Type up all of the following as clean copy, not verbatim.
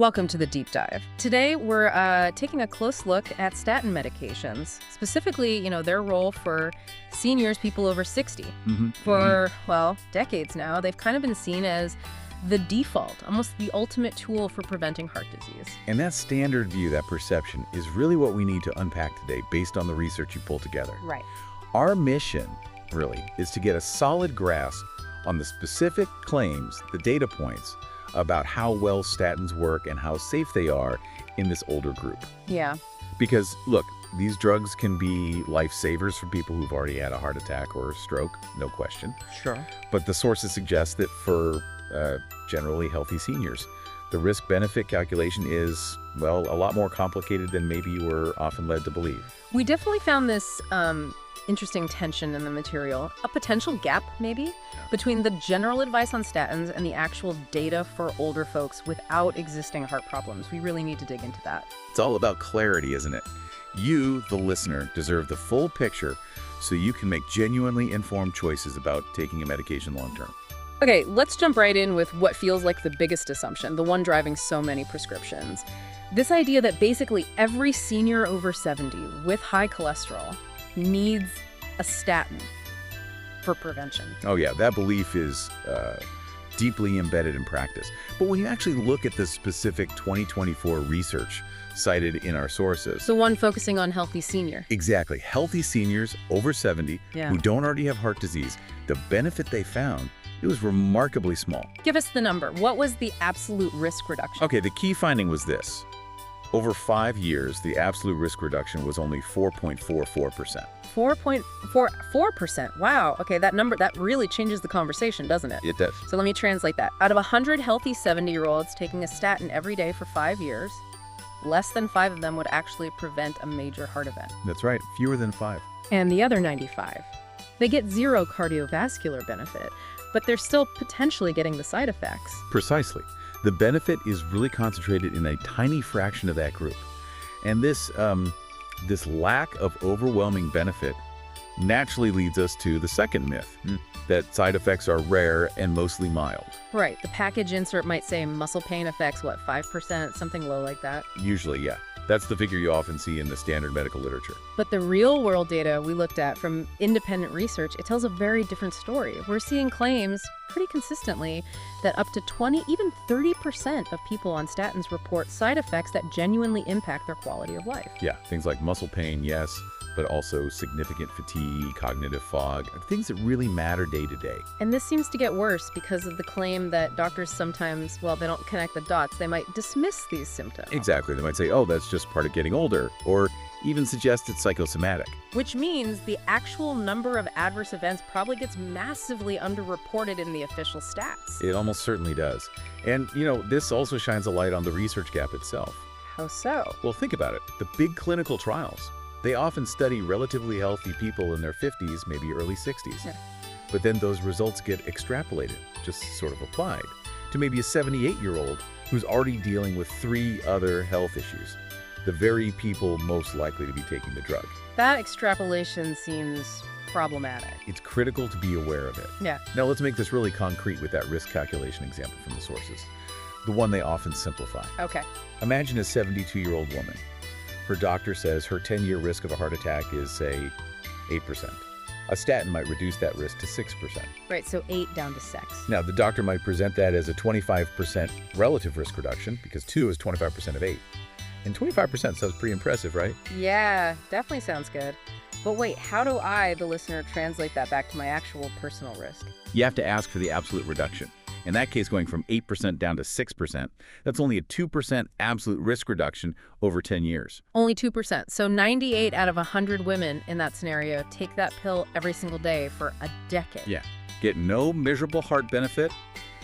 Welcome to the Deep Dive. Today, we're taking a close look at statin medications, specifically, their role for seniors, people over 60. For, well, decades now, they've kind of been seen as the default, almost the ultimate tool for preventing heart disease. And that standard view, that perception, is really what we need to unpack today based on the research you pulled together. Right. Our mission, really, is to get a solid grasp on the specific claims, the data points, about how well statins work and how safe they are in this older group. Yeah. Because, look, these drugs can be lifesavers for people who've already had a heart attack or a stroke, no question. Sure. But the sources suggest that for generally healthy seniors, the risk-benefit calculation is, well, a lot more complicated than maybe you were often led to believe. We definitely found this interesting tension in the material, a potential gap, maybe, between the general advice on statins and the actual data for older folks without existing heart problems. We really need to dig into that. It's all about clarity, isn't it? You, the listener, deserve the full picture so you can make genuinely informed choices about taking a medication long-term. Okay, let's jump right in with what feels like the biggest assumption, the one driving so many prescriptions. This idea that basically every senior over 70 with high cholesterol needs a statin for prevention. Oh yeah, that belief is deeply embedded in practice. But when you actually look at the specific 2024 research cited in our sources. The one focusing on healthy senior. Exactly. Healthy seniors over 70 who don't already have heart disease, the benefit they found, it was remarkably small. Give us the number. What was the absolute risk reduction? Okay, the key finding was this. Over 5 years, the absolute risk reduction was only 4.44%. 4.44%. Wow. Okay, that number, that really changes the conversation, doesn't it? It does. So let me translate that. Out of 100 healthy 70-year-olds taking a statin every day for 5 years, less than 5 of them would actually prevent a major heart event. That's right, fewer than 5. And the other 95, they get zero cardiovascular benefit, but they're still potentially getting the side effects. Precisely. The benefit is really concentrated in a tiny fraction of that group. And this lack of overwhelming benefit naturally leads us to the second myth, that side effects are rare and mostly mild. Right. The package insert might say muscle pain affects, what, 5%, something low like that? Usually, yeah. That's the figure you often see in the standard medical literature. But the real-world data we looked at from independent research, it tells a very different story. We're seeing claims pretty consistently that up to 20, even 30% of people on statins report side effects that genuinely impact their quality of life. Yeah, things like muscle pain, yes, but also significant fatigue, cognitive fog, things that really matter day to day. And this seems to get worse because of the claim that doctors sometimes, well, they don't connect the dots. They might dismiss these symptoms. Exactly. They might say, oh, that's just part of getting older, or even suggest it's psychosomatic. Which means the actual number of adverse events probably gets massively underreported in the official stats. It almost certainly does. And, this also shines a light on the research gap itself. How so? Well, think about it. The big clinical trials, they often study relatively healthy people in their 50s, maybe early 60s. Yeah. But then those results get extrapolated, just sort of applied, to maybe a 78-year-old who's already dealing with 3 other health issues, the very people most likely to be taking the drug. That extrapolation seems problematic. It's critical to be aware of it. Yeah. Now let's make this really concrete with that risk calculation example from the sources, the one they often simplify. Okay. Imagine a 72-year-old woman. Her doctor says her 10-year risk of a heart attack is, say, 8%. A statin might reduce that risk to 6%. Right, so 8 down to 6. Now, the doctor might present that as a 25% relative risk reduction, because 2 is 25% of 8. And 25% sounds pretty impressive, right? Yeah, definitely sounds good. But wait, how do I, the listener, translate that back to my actual personal risk? You have to ask for the absolute reduction. In that case, going from 8% down to 6%, that's only a 2% absolute risk reduction over 10 years. Only 2%. So 98 out of 100 women in that scenario take that pill every single day for a decade. Yeah. Get no measurable heart benefit,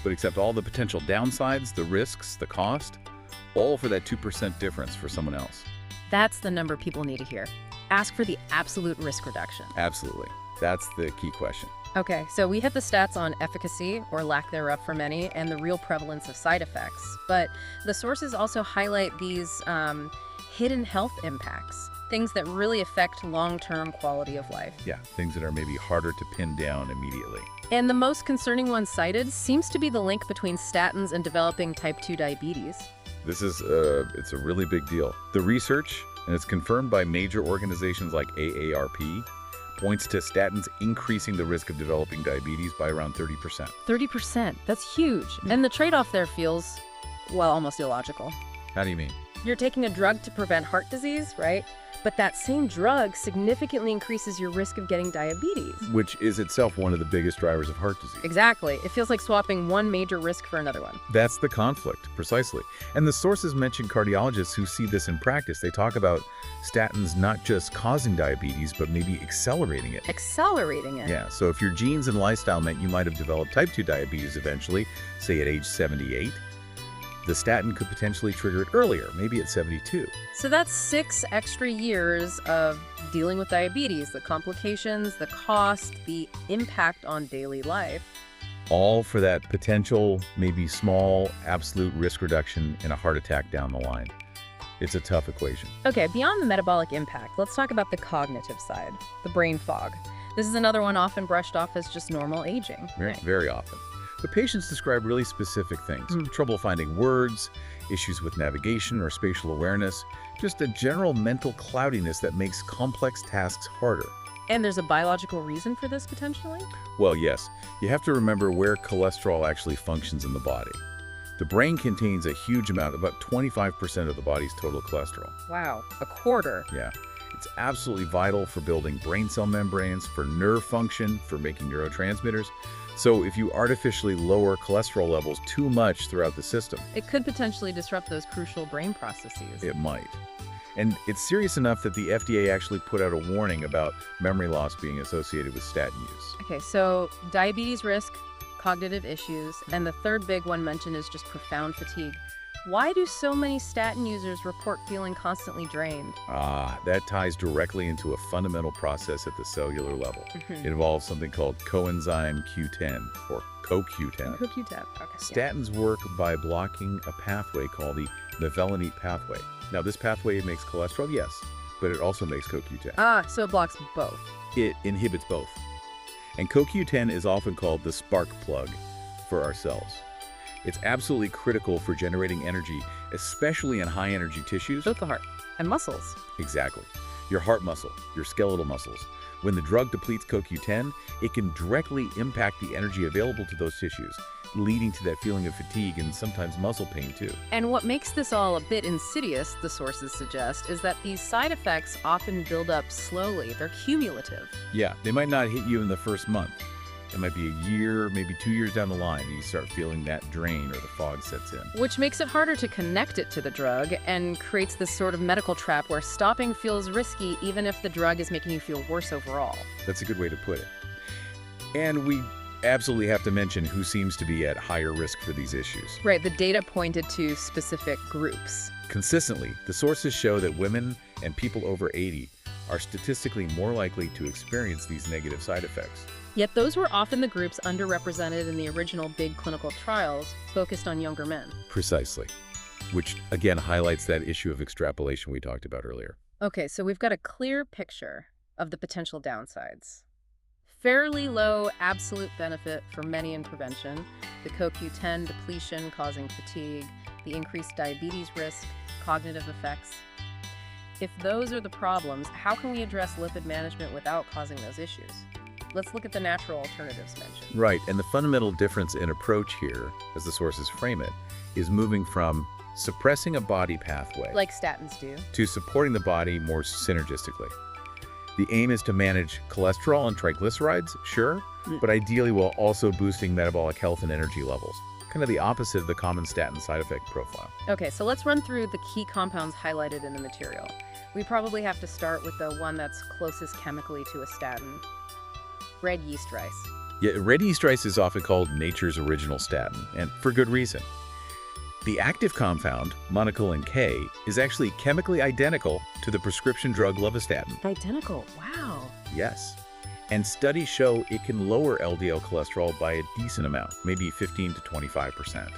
but accept all the potential downsides, the risks, the cost, all for that 2% difference for someone else. That's the number people need to hear. Ask for the absolute risk reduction. Absolutely. That's the key question. Okay, so we hit the stats on efficacy, or lack thereof for many, and the real prevalence of side effects. But the sources also highlight these hidden health impacts, things that really affect long-term quality of life. Yeah, things that are maybe harder to pin down immediately. And the most concerning one cited seems to be the link between statins and developing type 2 diabetes. This is it's a really big deal. The research, and it's confirmed by major organizations like AARP, points to statins increasing the risk of developing diabetes by around 30%. 30%, that's huge. And the trade-off there feels, well, almost illogical. How do you mean? You're taking a drug to prevent heart disease, right? But that same drug significantly increases your risk of getting diabetes. Which is itself one of the biggest drivers of heart disease. Exactly. It feels like swapping one major risk for another one. That's the conflict, precisely. And the sources mention cardiologists who see this in practice. They talk about statins not just causing diabetes, but maybe accelerating it. Accelerating it? Yeah, so if your genes and lifestyle meant you might have developed type 2 diabetes eventually, say at age 78, the statin could potentially trigger it earlier, maybe at 72. So that's 6 extra years of dealing with diabetes, the complications, the cost, the impact on daily life. All for that potential, maybe small, absolute risk reduction in a heart attack down the line. It's a tough equation. Okay, beyond the metabolic impact, let's talk about the cognitive side, the brain fog. This is another one often brushed off as just normal aging. Very often. But patients describe really specific things. Trouble finding words, issues with navigation or spatial awareness, just a general mental cloudiness that makes complex tasks harder. And there's a biological reason for this, potentially? Well, yes. You have to remember where cholesterol actually functions in the body. The brain contains a huge amount, about 25% of the body's total cholesterol. Wow, a quarter. Yeah. It's absolutely vital for building brain cell membranes, for nerve function, for making neurotransmitters. So if you artificially lower cholesterol levels too much throughout the system, it could potentially disrupt those crucial brain processes. It might. And it's serious enough that the FDA actually put out a warning about memory loss being associated with statin use. Okay, so diabetes risk, cognitive issues, and the third big one mentioned is just profound fatigue. Why do so many statin users report feeling constantly drained? That ties directly into a fundamental process at the cellular level. It involves something called coenzyme Q10, or CoQ10. CoQ10, okay. Statins work by blocking a pathway called the mevalonate pathway. Now, this pathway makes cholesterol, yes, but it also makes CoQ10. So it blocks both. It inhibits both. And CoQ10 is often called the spark plug for our cells. It's absolutely critical for generating energy, especially in high-energy tissues. Both the heart and muscles. Exactly. Your heart muscle, your skeletal muscles. When the drug depletes CoQ10, it can directly impact the energy available to those tissues, leading to that feeling of fatigue and sometimes muscle pain too. And what makes this all a bit insidious, the sources suggest, is that these side effects often build up slowly. They're cumulative. Yeah, they might not hit you in the first month. It might be a year, maybe 2 years down the line, and you start feeling that drain or the fog sets in. Which makes it harder to connect it to the drug and creates this sort of medical trap where stopping feels risky even if the drug is making you feel worse overall. That's a good way to put it. And we absolutely have to mention who seems to be at higher risk for these issues. Right, the data pointed to specific groups. Consistently, the sources show that women and people over 80 are statistically more likely to experience these negative side effects. Yet those were often the groups underrepresented in the original big clinical trials focused on younger men. Precisely. Which, again, highlights that issue of extrapolation we talked about earlier. Okay, so we've got a clear picture of the potential downsides. Fairly low absolute benefit for many in prevention, the CoQ10 depletion causing fatigue, the increased diabetes risk, cognitive effects. If those are the problems, how can we address lipid management without causing those issues? Let's look at the natural alternatives mentioned. Right, and the fundamental difference in approach here, as the sources frame it, is moving from suppressing a body pathway, like statins do, to supporting the body more synergistically. The aim is to manage cholesterol and triglycerides, sure, but ideally while also boosting metabolic health and energy levels. Kind of the opposite of the common statin side effect profile. Okay, so let's run through the key compounds highlighted in the material. We probably have to start with the one that's closest chemically to a statin. Red yeast rice. Yeah, red yeast rice is often called nature's original statin, and for good reason. The active compound, monocolin K, is actually chemically identical to the prescription drug lovastatin. Identical? Wow. Yes. And studies show it can lower LDL cholesterol by a decent amount, maybe 15 to 25%.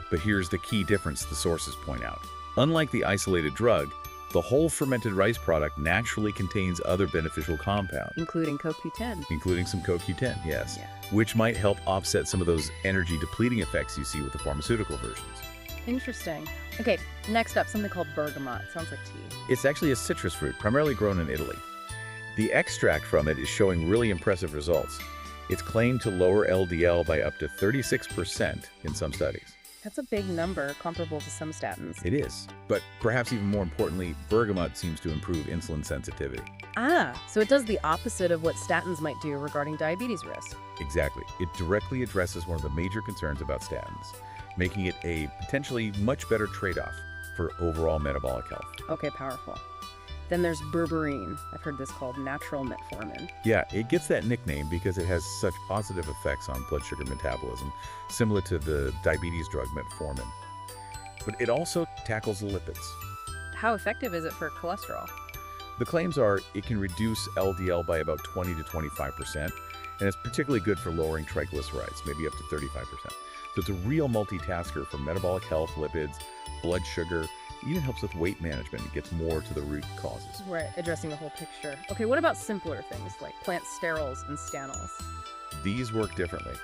But here's the key difference the sources point out. Unlike the isolated drug, the whole fermented rice product naturally contains other beneficial compounds. Including CoQ10. Including some CoQ10, yes. Yeah. Which might help offset some of those energy-depleting effects you see with the pharmaceutical versions. Interesting. Okay, next up, something called bergamot. Sounds like tea. It's actually a citrus fruit, primarily grown in Italy. The extract from it is showing really impressive results. It's claimed to lower LDL by up to 36% in some studies. That's a big number, comparable to some statins. It is. But perhaps even more importantly, bergamot seems to improve insulin sensitivity. Ah, so it does the opposite of what statins might do regarding diabetes risk. Exactly. It directly addresses one of the major concerns about statins, making it a potentially much better trade-off for overall metabolic health. Okay, powerful. Then there's berberine. I've heard this called natural metformin. Yeah, it gets that nickname because it has such positive effects on blood sugar metabolism, similar to the diabetes drug metformin. But it also tackles the lipids. How effective is it for cholesterol? The claims are it can reduce LDL by about 20 to 25%, and it's particularly good for lowering triglycerides, maybe up to 35%. So it's a real multitasker for metabolic health, lipids, blood sugar. It even helps with weight management. It gets more to the root causes. Right, addressing the whole picture. Okay, what about simpler things like plant sterols and stanols? These work differently.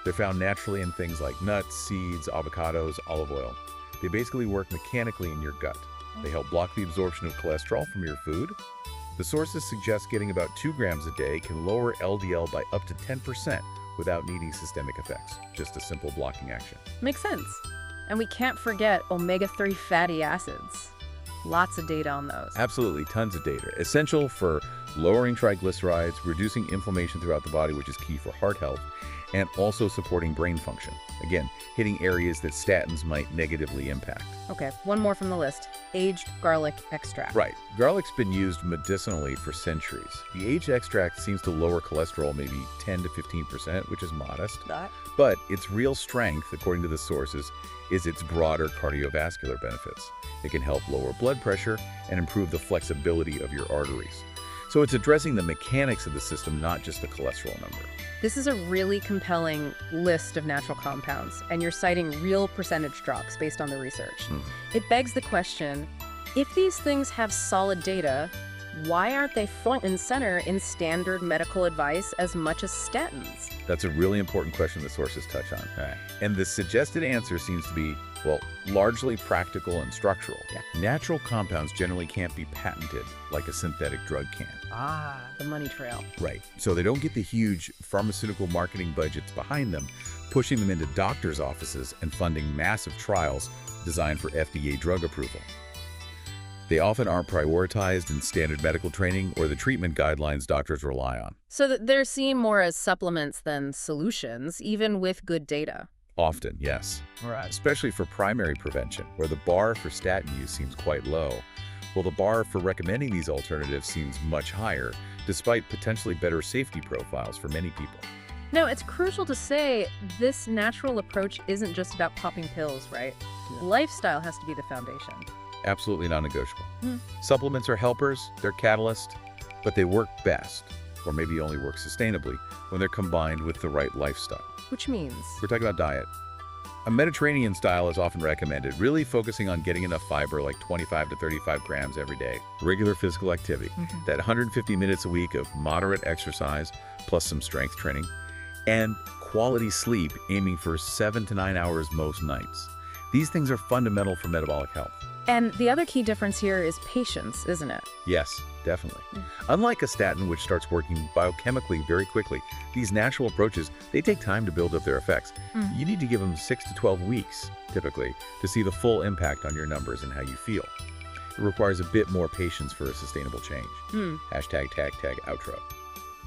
They're found naturally in things like nuts, seeds, avocados, olive oil. They basically work mechanically in your gut. They help block the absorption of cholesterol from your food. The sources suggest getting about 2 grams a day can lower LDL by up to 10% without needing systemic effects. Just a simple blocking action. Makes sense. And we can't forget omega-3 fatty acids. Lots of data on those. Absolutely, tons of data. Essential for lowering triglycerides, reducing inflammation throughout the body, which is key for heart health, and also supporting brain function. Again, hitting areas that statins might negatively impact. Okay, one more from the list. Aged garlic extract. Right. Garlic's been used medicinally for centuries. The aged extract seems to lower cholesterol maybe 10 to 15%, which is modest. But its real strength, according to the sources, is its broader cardiovascular benefits. It can help lower blood pressure and improve the flexibility of your arteries. So it's addressing the mechanics of the system, not just the cholesterol number. This is a really compelling list of natural compounds, and you're citing real percentage drops based on the research. It begs the question, if these things have solid data, why aren't they front and center in standard medical advice as much as statins? That's a really important question the sources touch on. And the suggested answer seems to be, well, largely practical and structural. Natural compounds generally can't be patented like a synthetic drug can. Ah, the money trail. Right. So they don't get the huge pharmaceutical marketing budgets behind them, pushing them into doctors' offices and funding massive trials designed for FDA drug approval. They often aren't prioritized in standard medical training or the treatment guidelines doctors rely on. So that they're seen more as supplements than solutions, even with good data. Often, yes. Especially for primary prevention, where the bar for statin use seems quite low. Well, the bar for recommending these alternatives seems much higher, despite potentially better safety profiles for many people. Now, it's crucial to say this natural approach isn't just about popping pills, right? Lifestyle has to be the foundation. Absolutely non-negotiable. Supplements are helpers, they're catalysts, but they work best, or maybe only work sustainably, when they're combined with the right lifestyle. Which means? We're talking about diet. A Mediterranean style is often recommended, really focusing on getting enough fiber, like 25 to 35 grams every day. Regular physical activity, that 150 minutes a week of moderate exercise, plus some strength training, and quality sleep, aiming for 7 to 9 hours most nights. These things are fundamental for metabolic health. And the other key difference here is patience, isn't it? Yes, definitely. Unlike a statin, which starts working biochemically very quickly, these natural approaches, they take time to build up their effects. You need to give them 6 to 12 weeks, typically, to see the full impact on your numbers and how you feel. It requires a bit more patience for a sustainable change. Hashtag tag outro.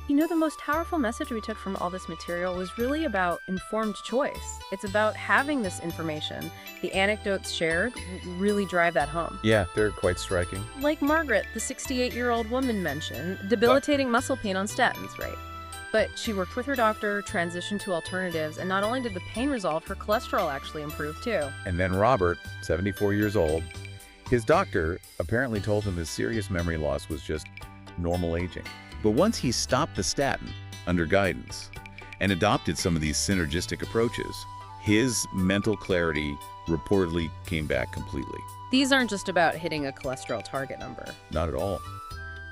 You know, the most powerful message we took from all this material was really about informed choice. It's about having this information. The anecdotes shared really drive that home. Yeah, they're quite striking. Like Margaret, the 68-year-old woman mentioned, debilitating muscle pain on statins, right? But she worked with her doctor, transitioned to alternatives, and not only did the pain resolve, her cholesterol actually improved too. And then Robert, 74 years old, his doctor apparently told him his serious memory loss was just normal aging. But once he stopped the statin under guidance and adopted some of these synergistic approaches, his mental clarity reportedly came back completely. These aren't just about hitting a cholesterol target number. Not at all.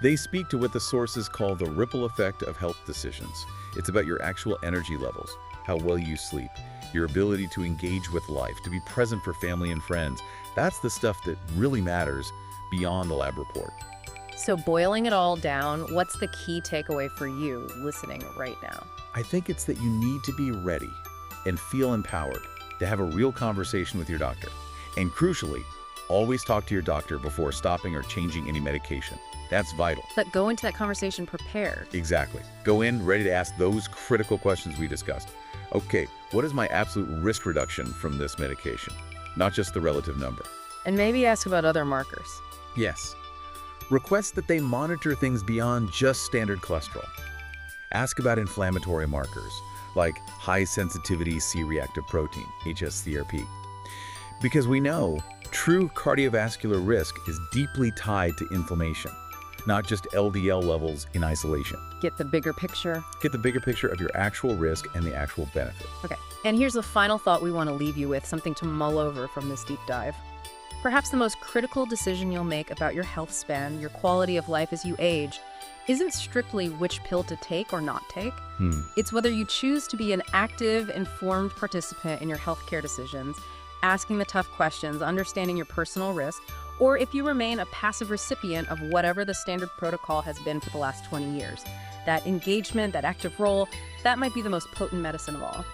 They speak to what the sources call the ripple effect of health decisions. It's about your actual energy levels, how well you sleep, your ability to engage with life, to be present for family and friends. That's the stuff that really matters beyond the lab report. So boiling it all down, what's the key takeaway for you listening right now? I think it's that you need to be ready and feel empowered to have a real conversation with your doctor. And crucially, always talk to your doctor before stopping or changing any medication. That's vital. But go into that conversation prepared. Exactly. Go in ready to ask those critical questions we discussed. Okay, what is my absolute risk reduction from this medication? Not just the relative number. And maybe ask about other markers. Yes. Request that they monitor things beyond just standard cholesterol. Ask about inflammatory markers, like high-sensitivity C-reactive protein, hsCRP. Because we know true cardiovascular risk is deeply tied to inflammation, not just LDL levels in isolation. Get the bigger picture. Get the bigger picture of your actual risk and the actual benefit. Okay, and here's a final thought we want to leave you with, something to mull over from this deep dive. Perhaps the most critical decision you'll make about your health span, your quality of life as you age, isn't strictly which pill to take or not take. It's whether you choose to be an active, informed participant in your healthcare decisions, asking the tough questions, understanding your personal risk, or if you remain a passive recipient of whatever the standard protocol has been for the last 20 years. That engagement, that active role, that might be the most potent medicine of all.